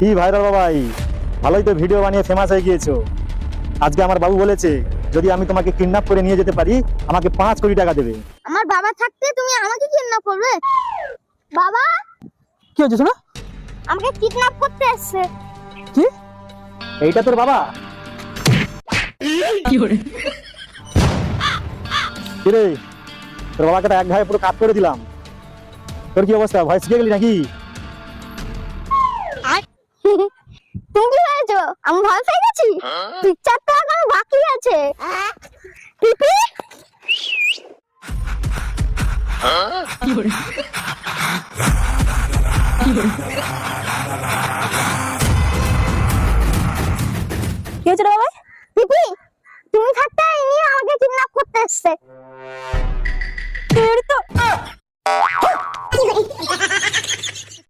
কি ভাইরাল বাবাই, ভালোই তো ভিডিও বানিয়ে ফেমাস হয়ে গিয়েছো। আজকে আমার বাবু বলেছে যদি আমি তোমাকে কিডন্যাপ করে নিয়ে যেতে পারি আমাকে 5 কোটি টাকা দেবে। আমার বাবা থাকতে তুমি আমাকে কিডন্যাপ করবে? বাবা, কি হয়েছে শোনা? আমাকে কিডন্যাপ করতে এসেছে। কি? এইটা তোর বাবা? কি রে, তোর বাবাকে তো এক ঘায়ে পুরো কাট করে দিলাম। তোর কি অবস্থা, ভয় শিখে গেলি নাকি? তুমি কি হয়েছো? আমি ভয় পেয়ে গেছি। পিকচার তো এখন বাকি আছে। পিপি, কি হয়েছে রে বাবা? পিপি, তুমি থাকতে ইনি আমাকে কিডন্যাপ করতে এসেছে। তোর তো